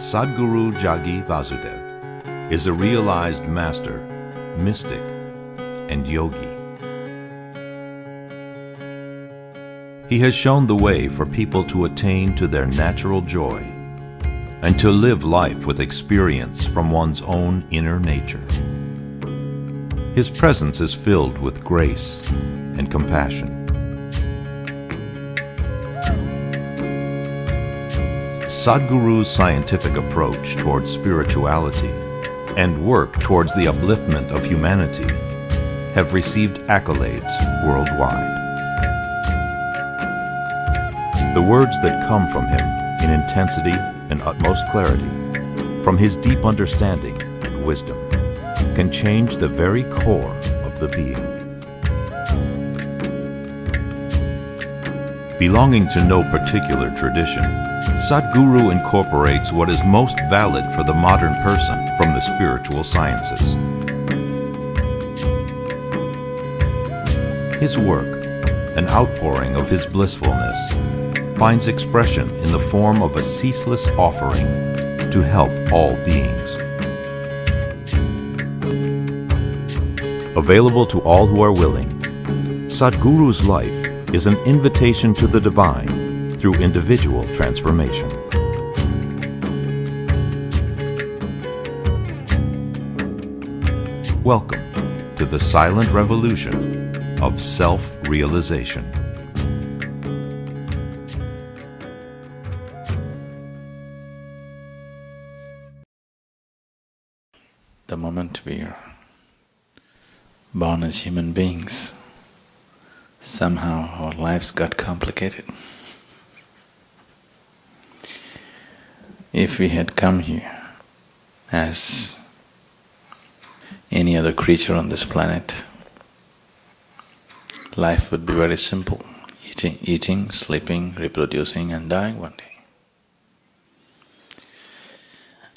Sadhguru Jagi Vasudev is a realized master, mystic, and yogi. He has shown the way for people to attain to their natural joy and to live life with experience from one's own inner nature. His presence is filled with grace and compassion. Sadhguru's scientific approach towards spirituality and work towards the upliftment of humanity have received accolades worldwide. The words that come from him in intensity and utmost clarity, from his deep understanding and wisdom, can change the very core of the being. Belonging to no particular tradition, Sadhguru incorporates what is most valid for the modern person from the spiritual sciences. His work, an outpouring of his blissfulness, finds expression in the form of a ceaseless offering to help all beings. Available to all who are willing, Sadhguru's life is an invitation to the divine through individual transformation. Welcome to the silent revolution of self-realization. The moment we are born as human beings, somehow our lives got complicated. If we had come here as any other creature on this planet, life would be very simple: eating, sleeping, reproducing and dying one day.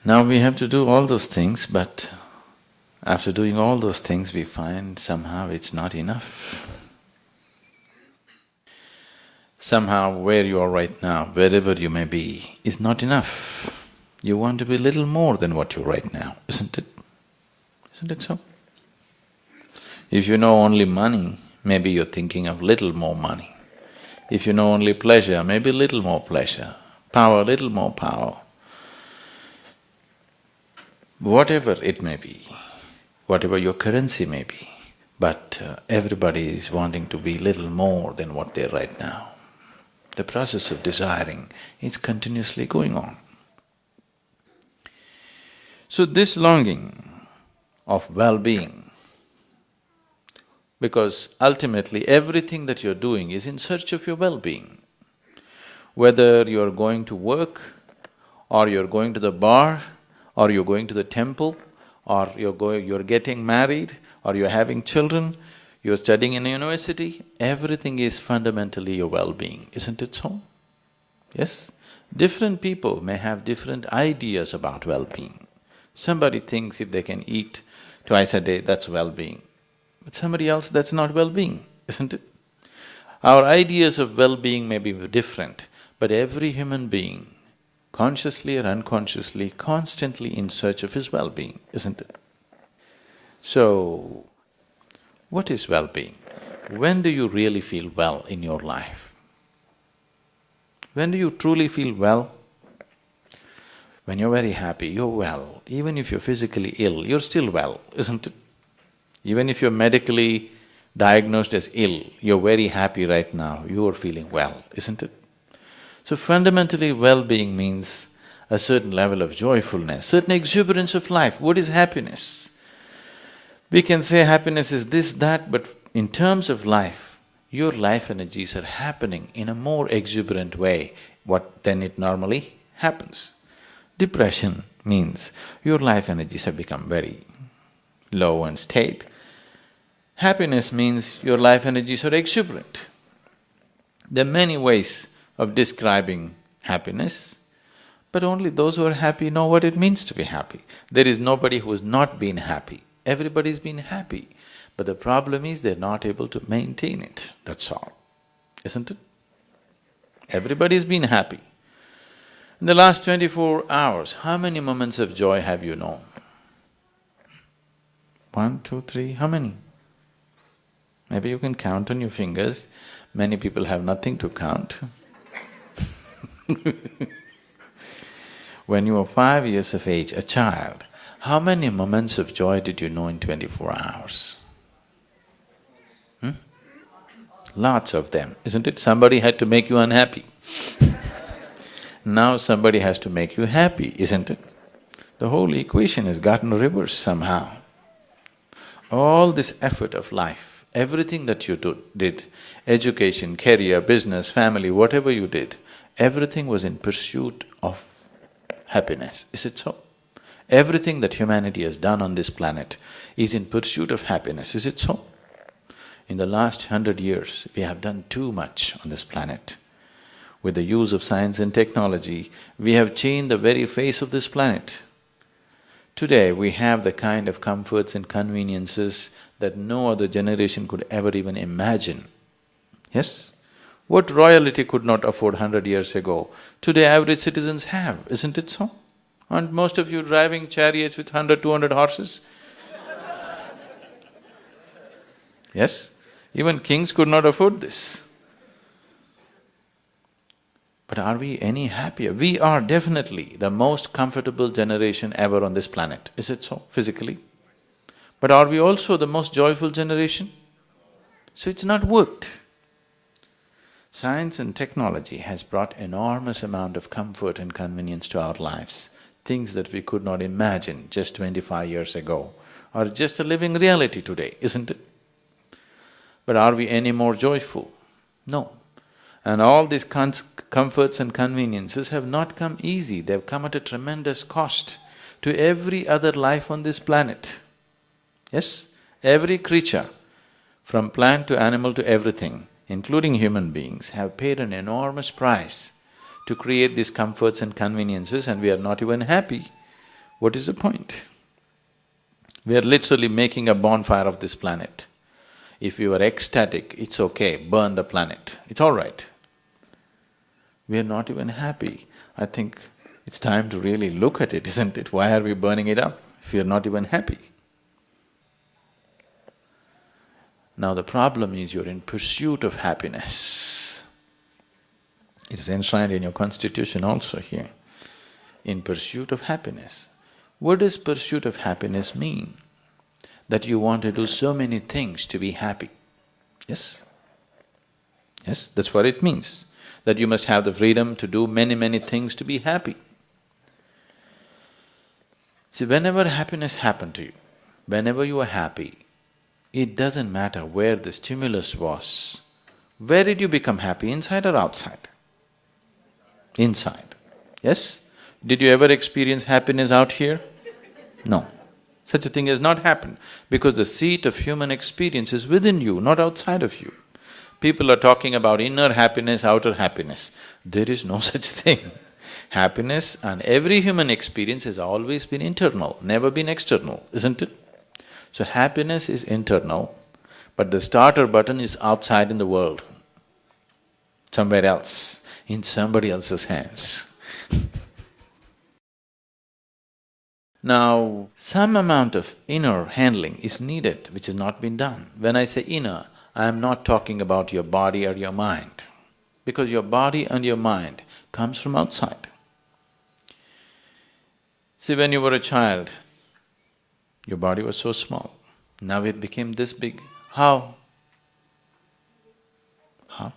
Now we have to do all those things, but after doing all those things we find somehow it's not enough. Somehow where you are right now, wherever you may be, is not enough. You want to be little more than what you're right now, isn't it? Isn't it so? If you know only money, maybe you're thinking of little more money. If you know only pleasure, maybe little more pleasure. Power, little more power. Whatever it may be, whatever your currency may be, but everybody is wanting to be little more than what they're right now. The process of desiring is continuously going on. So this longing of well-being, because ultimately everything that you're doing is in search of your well-being. Whether you're going to work, or you're going to the bar, or you're going to the temple, or you're getting married, or you're having children, you're studying in a university, everything is fundamentally your well-being, isn't it so? Yes? Different people may have different ideas about well-being. Somebody thinks if they can eat twice a day, that's well-being. But somebody else, that's not well-being, isn't it? Our ideas of well-being may be different, but every human being, consciously or unconsciously, constantly in search of his well-being, isn't it? So, what is well-being? When do you really feel well in your life? When do you truly feel well? When you're very happy, you're well. Even if you're physically ill, you're still well, isn't it? Even if you're medically diagnosed as ill, you're very happy right now, you're feeling well, isn't it? So fundamentally, well-being means a certain level of joyfulness, certain exuberance of life. What is happiness? We can say happiness is this, that, but in terms of life, your life energies are happening in a more exuberant way than it normally happens. Depression means your life energies have become very low and staid. Happiness means your life energies are exuberant. There are many ways of describing happiness, but only those who are happy know what it means to be happy. There is nobody who has not been happy. Everybody's been happy, but the problem is they're not able to maintain it, that's all, isn't it? Everybody's been happy. In the last 24 hours, how many moments of joy have you known? 1, 2, 3, how many? Maybe you can count on your fingers. Many people have nothing to count. When you were 5 years of age, a child, how many moments of joy did you know in 24 hours? Lots of them, isn't it? Somebody had to make you unhappy. Now somebody has to make you happy, isn't it? The whole equation has gotten reversed somehow. All this effort of life, everything that you did, education, career, business, family, whatever you did, everything was in pursuit of happiness, is it so? Everything that humanity has done on this planet is in pursuit of happiness, is it so? In the last 100 years, we have done too much on this planet. With the use of science and technology, we have changed the very face of this planet. Today, we have the kind of comforts and conveniences that no other generation could ever even imagine. Yes? What royalty could not afford 100 years ago, today average citizens have, isn't it so? Aren't most of you driving chariots with 100, 200 horses? Yes? Even kings could not afford this. But are we any happier? We are definitely the most comfortable generation ever on this planet, is it so, physically? But are we also the most joyful generation? So it's not worked. Science and technology has brought enormous amount of comfort and convenience to our lives, things that we could not imagine just 25 years ago, are just a living reality today, isn't it? But are we any more joyful? No. And all these comforts and conveniences have not come easy, they've come at a tremendous cost to every other life on this planet. Yes? Every creature, from plant to animal to everything, including human beings, have paid an enormous price to create these comforts and conveniences, and we are not even happy. What is the point? We are literally making a bonfire of this planet. If you are ecstatic, it's okay, burn the planet, it's all right. We are not even happy. I think it's time to really look at it, isn't it? Why are we burning it up if we are not even happy? Now the problem is you're in pursuit of happiness. It is enshrined in your constitution also here, in pursuit of happiness. What does pursuit of happiness mean? That you want to do so many things to be happy. Yes? Yes, that's what it means. That you must have the freedom to do many, many things to be happy. See, whenever happiness happened to you, whenever you are happy, it doesn't matter where the stimulus was. Where did you become happy, inside or outside? Inside. Yes? Did you ever experience happiness out here? No. Such a thing has not happened, because the seat of human experience is within you, not outside of you. People are talking about inner happiness, outer happiness. There is no such thing. Happiness and every human experience has always been internal, never been external, isn't it? So happiness is internal, but the starter button is outside in the world, somewhere else, in somebody else's hands. Now, some amount of inner handling is needed, which has not been done. When I say inner, I am not talking about your body or your mind, because your body and your mind comes from outside. See, when you were a child, your body was so small, now it became this big. How? How?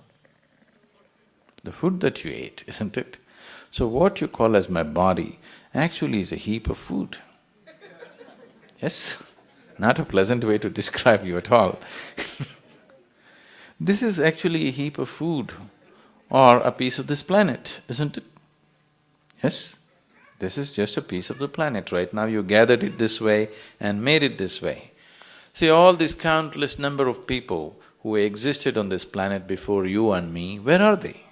The food that you ate, isn't it? So what you call as my body actually is a heap of food. Yes? Not a pleasant way to describe you at all. This is actually a heap of food or a piece of this planet, isn't it? Yes? This is just a piece of the planet. Right now you gathered it this way and made it this way. See, all this countless number of people who existed on this planet before you and me, where are they?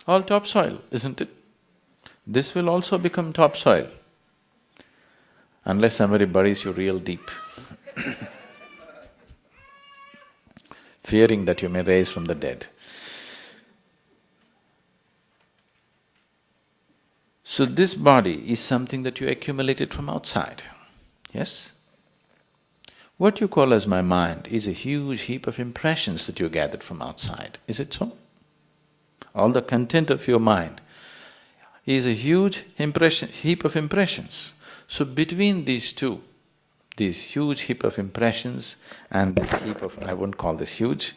All topsoil, isn't it? This will also become topsoil, unless somebody buries you real deep fearing that you may rise from the dead. So this body is something that you accumulated from outside, yes? What you call as my mind is a huge heap of impressions that you gathered from outside, is it so? All the content of your mind is a huge heap of impressions. So between these two, this huge heap of impressions and this heap of… I won't call this huge,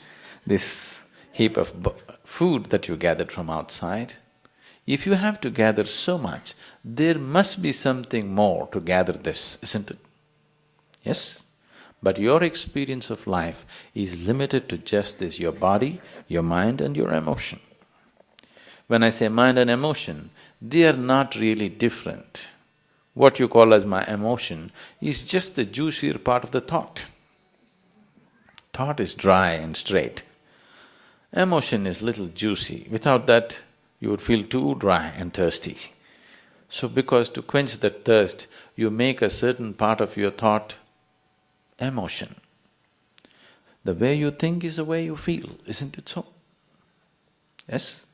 this heap of food that you gathered from outside, if you have to gather so much, there must be something more to gather this, isn't it? Yes? But your experience of life is limited to just this, your body, your mind and your emotion. When I say mind and emotion, they are not really different. What you call as my emotion is just the juicier part of the thought. Thought is dry and straight. Emotion is little juicy. Without that, you would feel too dry and thirsty. So because to quench that thirst, you make a certain part of your thought emotion. The way you think is the way you feel, isn't it so? Yes?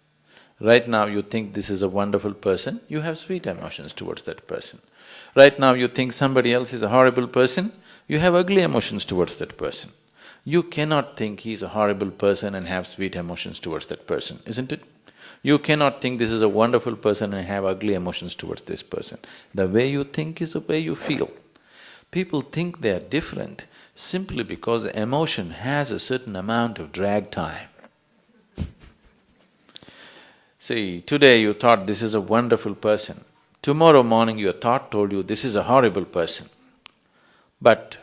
Right now you think this is a wonderful person, you have sweet emotions towards that person. Right now you think somebody else is a horrible person, you have ugly emotions towards that person. You cannot think he's a horrible person and have sweet emotions towards that person, isn't it? You cannot think this is a wonderful person and have ugly emotions towards this person. The way you think is the way you feel. People think they are different simply because emotion has a certain amount of drag time. See, today you thought this is a wonderful person, tomorrow morning your thought told you this is a horrible person. But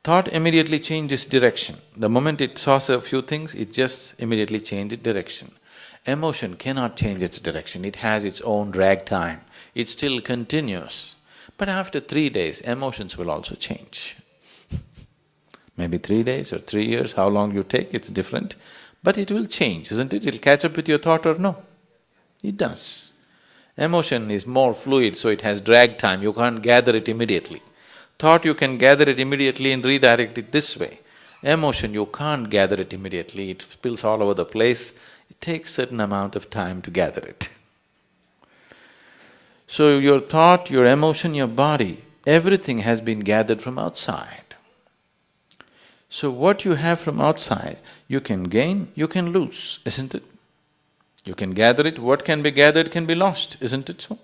thought immediately changes direction. The moment it saw a few things, it just immediately changed direction. Emotion cannot change its direction, it has its own drag time, it still continues. But after 3 days, emotions will also change. Maybe 3 days or 3 years, how long you take, it's different, but it will change, isn't it? It'll catch up with your thought or no? It does. Emotion is more fluid, so it has drag time, you can't gather it immediately. Thought you can gather it immediately and redirect it this way. Emotion, you can't gather it immediately, it spills all over the place, it takes certain amount of time to gather it. So your thought, your emotion, your body, everything has been gathered from outside. So what you have from outside, you can gain, you can lose, isn't it? You can gather it, what can be gathered can be lost, isn't it so?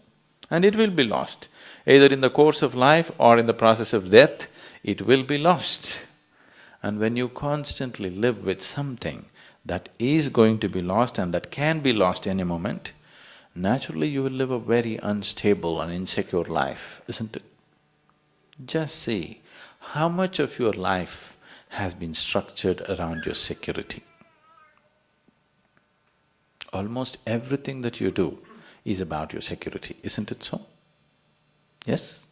And it will be lost. Either in the course of life or in the process of death, it will be lost. And when you constantly live with something that is going to be lost and that can be lost any moment, naturally you will live a very unstable and insecure life, isn't it? Just see how much of your life has been structured around your security. Almost everything that you do is about your security, isn't it so? Yes?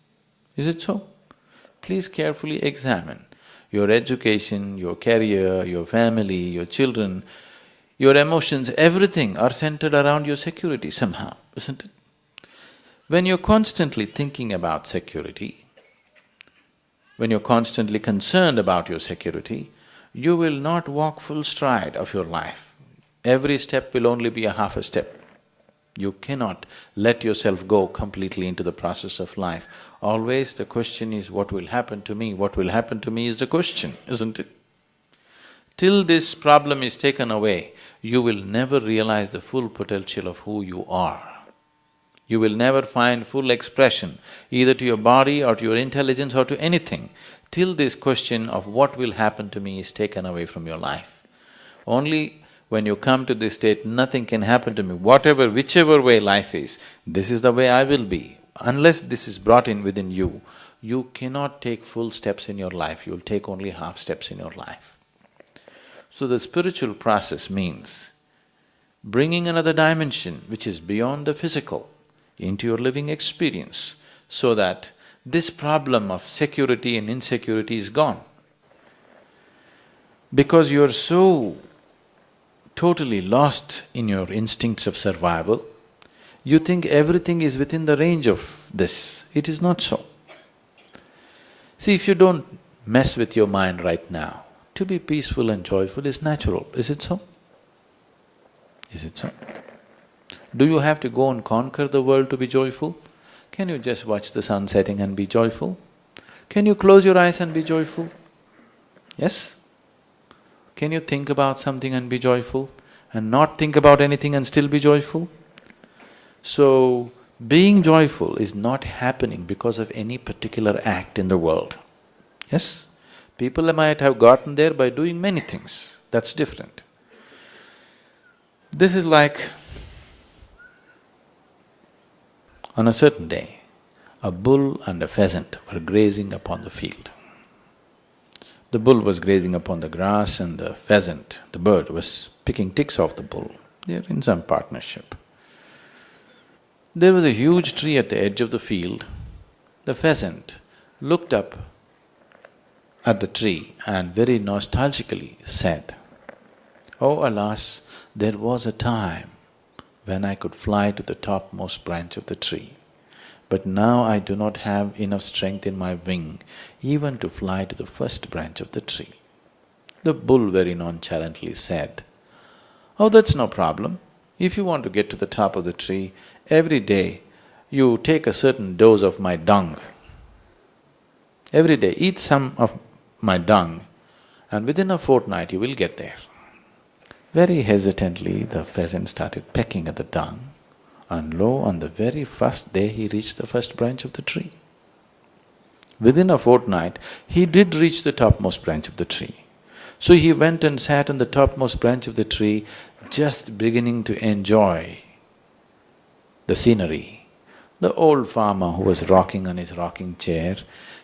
Is it so? Please carefully examine your education, your career, your family, your children, your emotions, everything are centered around your security somehow, isn't it? When you're constantly thinking about security, when you're constantly concerned about your security, you will not walk full stride of your life. Every step will only be a half a step. You cannot let yourself go completely into the process of life. Always the question is, what will happen to me? What will happen to me is the question, isn't it? Till this problem is taken away, you will never realize the full potential of who you are. You will never find full expression either to your body or to your intelligence or to anything, till this question of what will happen to me is taken away from your life. Only when you come to this state, nothing can happen to me, whatever, whichever way life is, this is the way I will be. Unless this is brought in within you, you cannot take full steps in your life, you'll take only half steps in your life. So the spiritual process means bringing another dimension which is beyond the physical into your living experience, so that this problem of security and insecurity is gone. Because you're so totally lost in your instincts of survival, you think everything is within the range of this. It is not so. See, if you don't mess with your mind right now, to be peaceful and joyful is natural, is it so? Is it so? Do you have to go and conquer the world to be joyful? Can you just watch the sun setting and be joyful? Can you close your eyes and be joyful? Yes? Can you think about something and be joyful? And not think about anything and still be joyful? So, being joyful is not happening because of any particular act in the world. Yes? People might have gotten there by doing many things, that's different. This is like, on a certain day, a bull and a pheasant were grazing upon the field. The bull was grazing upon the grass and the pheasant, the bird, was picking ticks off the bull. They are in some partnership. There was a huge tree at the edge of the field. The pheasant looked up at the tree and very nostalgically said, "Oh alas, there was a time when I could fly to the topmost branch of the tree. But now I do not have enough strength in my wing even to fly to the first branch of the tree." The bull very nonchalantly said, "Oh, that's no problem. If you want to get to the top of the tree, every day you take a certain dose of my dung. Every day eat some of my dung and within a fortnight you will get there." Very hesitantly, the pheasant started pecking at the dung, and lo, on the very first day he reached the first branch of the tree. Within a fortnight, he did reach the topmost branch of the tree. So he went and sat on the topmost branch of the tree, just beginning to enjoy the scenery. The old farmer who was rocking on his rocking chair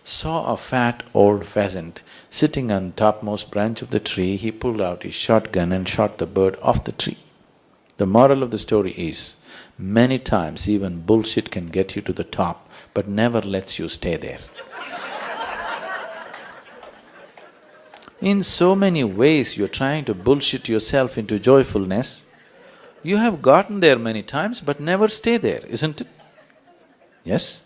saw a fat old pheasant sitting on topmost branch of the tree. He pulled out his shotgun and shot the bird off the tree. The moral of the story is, many times even bullshit can get you to the top, but never lets you stay there. In so many ways you're trying to bullshit yourself into joyfulness. You have gotten there many times but never stay there, isn't it? Yes?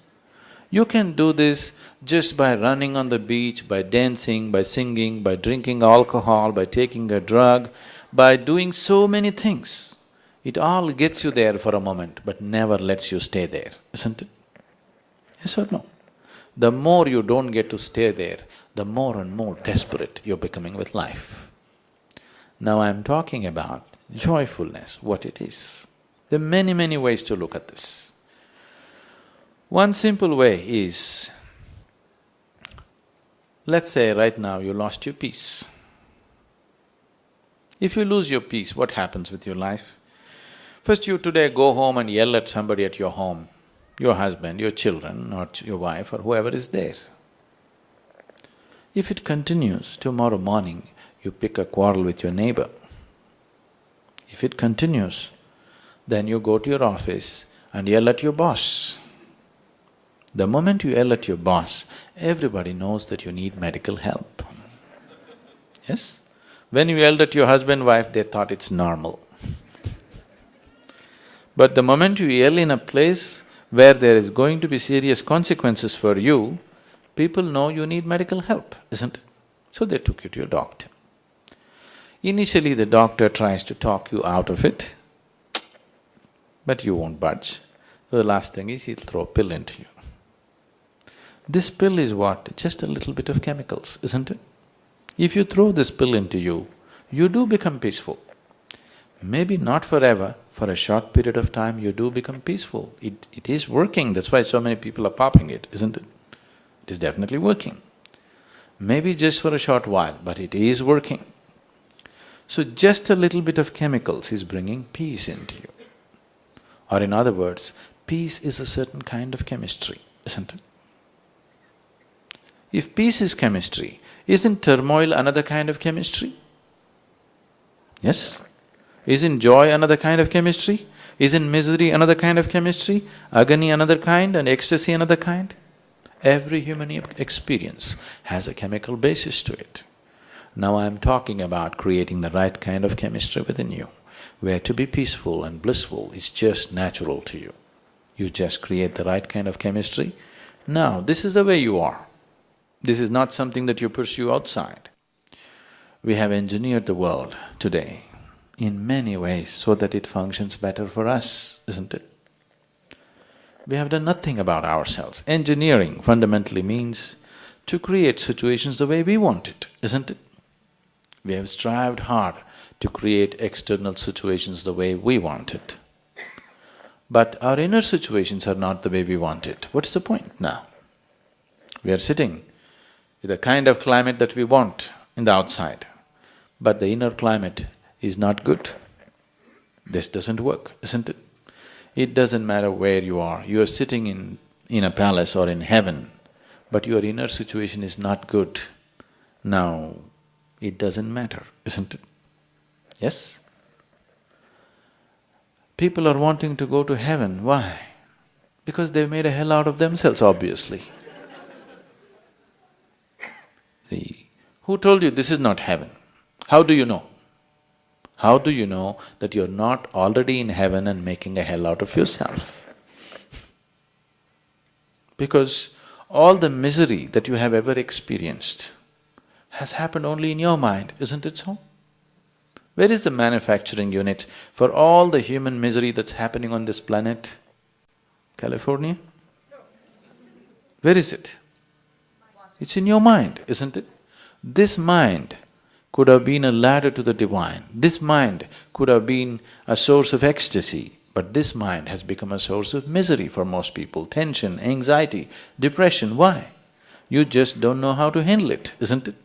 You can do this just by running on the beach, by dancing, by singing, by drinking alcohol, by taking a drug, by doing so many things. It all gets you there for a moment but never lets you stay there, isn't it? Yes or no? The more you don't get to stay there, the more and more desperate you're becoming with life. Now I'm talking about joyfulness, what it is. There are many, many ways to look at this. One simple way is, let's say right now you lost your peace. If you lose your peace, what happens with your life? First you today go home and yell at somebody at your home, your husband, your children, or your wife, or whoever is there. If it continues, tomorrow morning you pick a quarrel with your neighbor. If it continues, then you go to your office and yell at your boss. The moment you yell at your boss, everybody knows that you need medical help. Yes? When you yelled at your husband, wife, they thought it's normal. But the moment you yell in a place where there is going to be serious consequences for you, people know you need medical help, isn't it? So they took you to your doctor. Initially the doctor tries to talk you out of it, but you won't budge. So the last thing is he'll throw a pill into you. This pill is what? Just a little bit of chemicals, isn't it? If you throw this pill into you, you do become peaceful. Maybe not forever, for a short period of time you do become peaceful. It is working, that's why so many people are popping it, isn't it? It is definitely working. Maybe just for a short while, but it is working. So just a little bit of chemicals is bringing peace into you. Or in other words, peace is a certain kind of chemistry, isn't it? If peace is chemistry, isn't turmoil another kind of chemistry? Yes? Isn't joy another kind of chemistry? Isn't misery another kind of chemistry? Agony another kind and ecstasy another kind? Every human experience has a chemical basis to it. Now I'm talking about creating the right kind of chemistry within you, where to be peaceful and blissful is just natural to you. You just create the right kind of chemistry. Now, this is the way you are. This is not something that you pursue outside. We have engineered the world today in many ways so that it functions better for us, isn't it? We have done nothing about ourselves. Engineering fundamentally means to create situations the way we want it, isn't it? We have strived hard to create external situations the way we want it. But our inner situations are not the way we want it. What's the point now? We are sitting with the kind of climate that we want in the outside, but the inner climate is not good. This doesn't work, isn't it? It doesn't matter where you are. You are sitting in a palace or in heaven, but your inner situation is not good. Now, it doesn't matter, isn't it? Yes? People are wanting to go to heaven, why? Because they've made a hell out of themselves, obviously. See, who told you this is not heaven? How do you know? How do you know that you're not already in heaven and making a hell out of yourself? Because all the misery that you have ever experienced has happened only in your mind, isn't it so? Where is the manufacturing unit for all the human misery that's happening on this planet? California? Where is it? It's in your mind, isn't it? This mind could have been a ladder to the divine. This mind could have been a source of ecstasy, but this mind has become a source of misery for most people, tension, anxiety, depression. Why? You just don't know how to handle it, isn't it?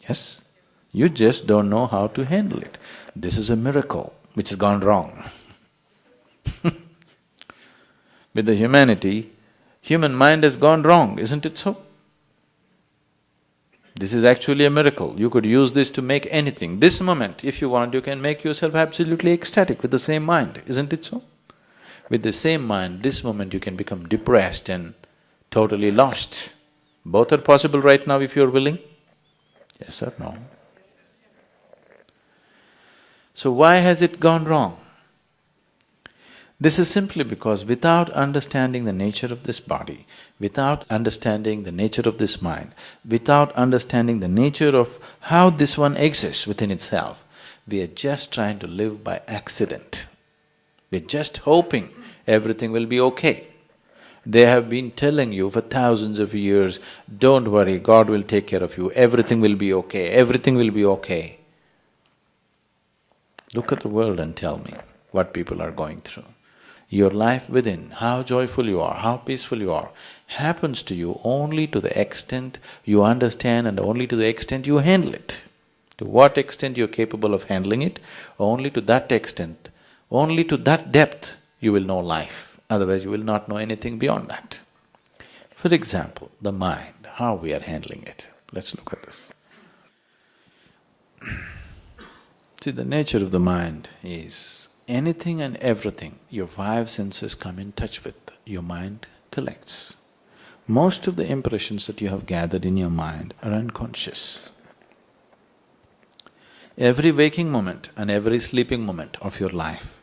Yes? You just don't know how to handle it. This is a miracle which has gone wrong. With the humanity, human mind has gone wrong, isn't it so? This is actually a miracle. You could use this to make anything. This moment, if you want, you can make yourself absolutely ecstatic with the same mind, isn't it so? With the same mind, this moment you can become depressed and totally lost. Both are possible right now if you're willing. Yes or no? So why has it gone wrong? This is simply because without understanding the nature of this body, without understanding the nature of this mind, without understanding the nature of how this one exists within itself, we are just trying to live by accident. We're just hoping everything will be okay. They have been telling you for thousands of years, don't worry, God will take care of you, everything will be okay, everything will be okay. Look at the world and tell me what people are going through. Your life within, how joyful you are, how peaceful you are, happens to you only to the extent you understand and only to the extent you handle it. To what extent you're capable of handling it, only to that extent, only to that depth you will know life, otherwise you will not know anything beyond that. For example, the mind, how we are handling it. Let's look at this. See, the nature of the mind is anything and everything your five senses come in touch with, your mind collects. Most of the impressions that you have gathered in your mind are unconscious. Every waking moment and every sleeping moment of your life,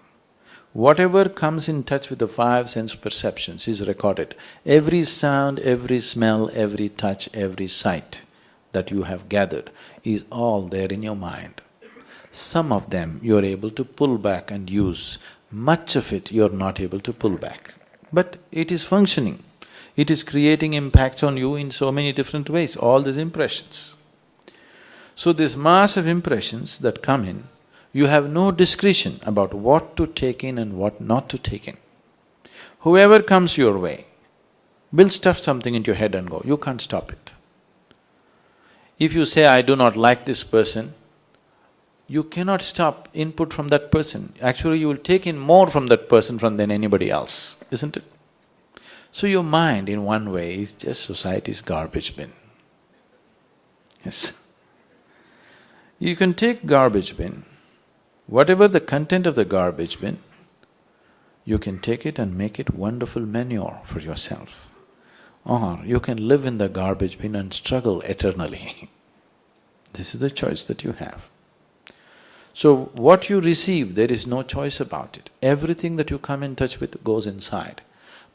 whatever comes in touch with the five sense perceptions is recorded. Every sound, every smell, every touch, every sight that you have gathered is all there in your mind. Some of them you're able to pull back and use, much of it you're not able to pull back. But it is functioning, it is creating impacts on you in so many different ways, all these impressions. So this mass of impressions that come in, you have no discretion about what to take in and what not to take in. Whoever comes your way will stuff something into your head and go, you can't stop it. If you say, I do not like this person, you cannot stop input from that person. Actually, you will take in more from that person than anybody else, isn't it? So your mind, in one way, is just society's garbage bin. Yes. You can take garbage bin, whatever the content of the garbage bin, you can take it and make it wonderful manure for yourself. Or you can live in the garbage bin and struggle eternally. This is the choice that you have. So what you receive, there is no choice about it. Everything that you come in touch with goes inside,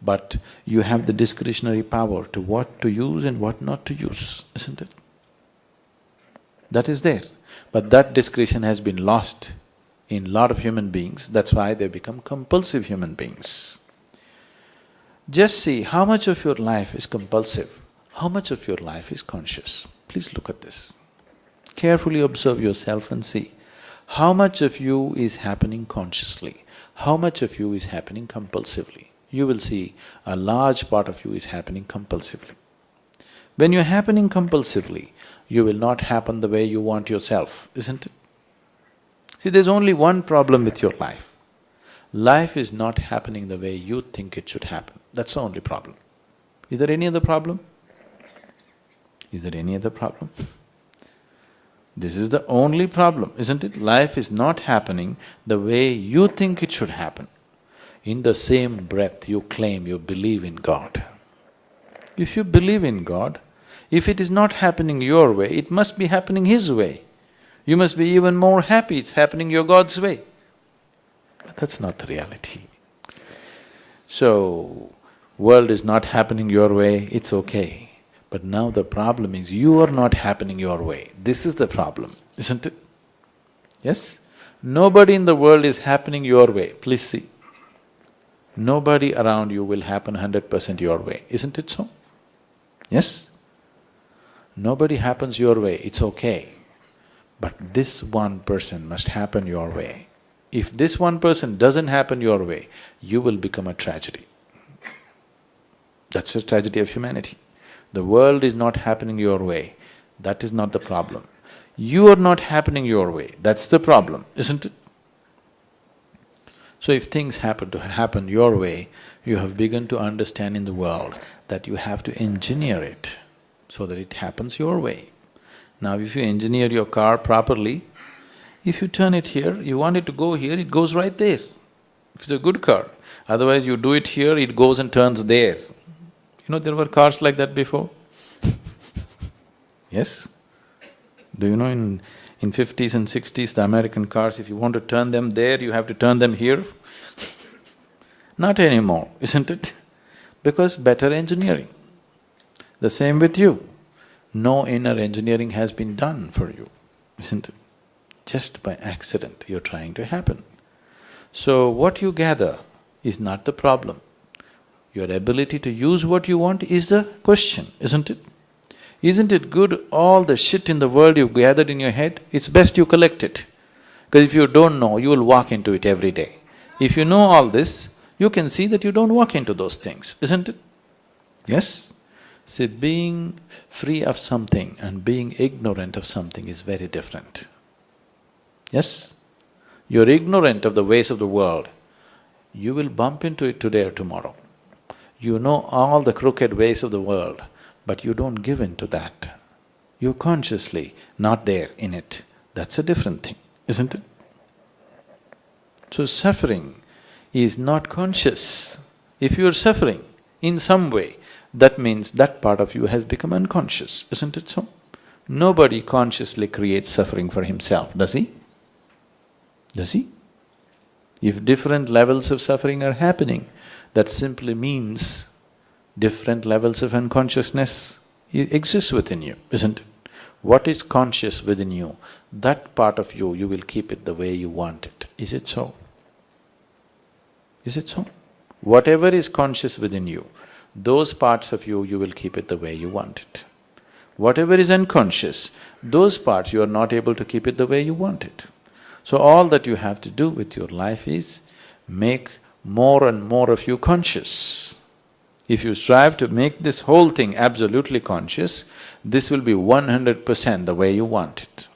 but you have the discretionary power to what to use and what not to use, isn't it? That is there, but that discretion has been lost in lot of human beings, that's why they become compulsive human beings. Just see how much of your life is compulsive, how much of your life is conscious. Please look at this. Carefully observe yourself and see how much of you is happening consciously, how much of you is happening compulsively. You will see a large part of you is happening compulsively. When you're happening compulsively, you will not happen the way you want yourself, isn't it? See, there's only one problem with your life. Life is not happening the way you think it should happen. That's the only problem. Is there any other problem? Is there any other problem? This is the only problem, isn't it? Life is not happening the way you think it should happen. In the same breath, you claim you believe in God. If you believe in God, if it is not happening your way, it must be happening His way. You must be even more happy it's happening your God's way. But that's not the reality. So, world is not happening your way, it's okay. But now the problem is you are not happening your way. This is the problem, isn't it? Yes? Nobody in the world is happening your way, please see. Nobody around you will happen 100% your way, isn't it so? Yes? Nobody happens your way, it's okay. But this one person must happen your way. If this one person doesn't happen your way, you will become a tragedy. That's the tragedy of humanity. The world is not happening your way, that is not the problem. You are not happening your way, that's the problem, isn't it? So if things happen to happen your way, you have begun to understand in the world that you have to engineer it so that it happens your way. Now if you engineer your car properly, if you turn it here, you want it to go here, it goes right there. If it's a good car. Otherwise you do it here, it goes and turns there. You know, there were cars like that before. Yes? Do you know in 50s and 60s, the American cars, if you want to turn them there, you have to turn them here? Not anymore, isn't it? Because better engineering. The same with you. No inner engineering has been done for you, isn't it? Just by accident you're trying to happen. So what you gather is not the problem. Your ability to use what you want is the question, isn't it? Isn't it good all the shit in the world you've gathered in your head? It's best you collect it. Because if you don't know, you will walk into it every day. If you know all this, you can see that you don't walk into those things, isn't it? Yes? See, being free of something and being ignorant of something is very different. Yes? You're ignorant of the ways of the world, you will bump into it today or tomorrow. You know all the crooked ways of the world, but you don't give in to that. You're consciously not there in it. That's a different thing, isn't it? So suffering is not conscious. If you're suffering in some way, that means that part of you has become unconscious, isn't it so? Nobody consciously creates suffering for himself, does he? Does he? If different levels of suffering are happening, that simply means different levels of unconsciousness exist within you, isn't it? What is conscious within you, that part of you, you will keep it the way you want it. Is it so? Is it so? Whatever is conscious within you, those parts of you, you will keep it the way you want it. Whatever is unconscious, those parts you are not able to keep it the way you want it. So all that you have to do with your life is make more and more of you conscious. If you strive to make this whole thing absolutely conscious, this will be 100% the way you want it.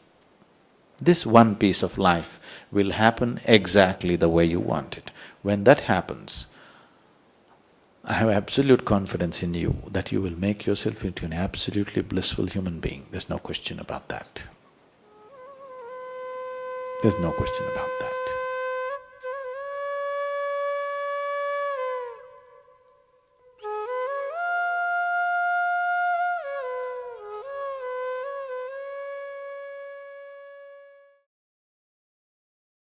This one piece of life will happen exactly the way you want it. When that happens, I have absolute confidence in you that you will make yourself into an absolutely blissful human being. There's no question about that. There's no question about that.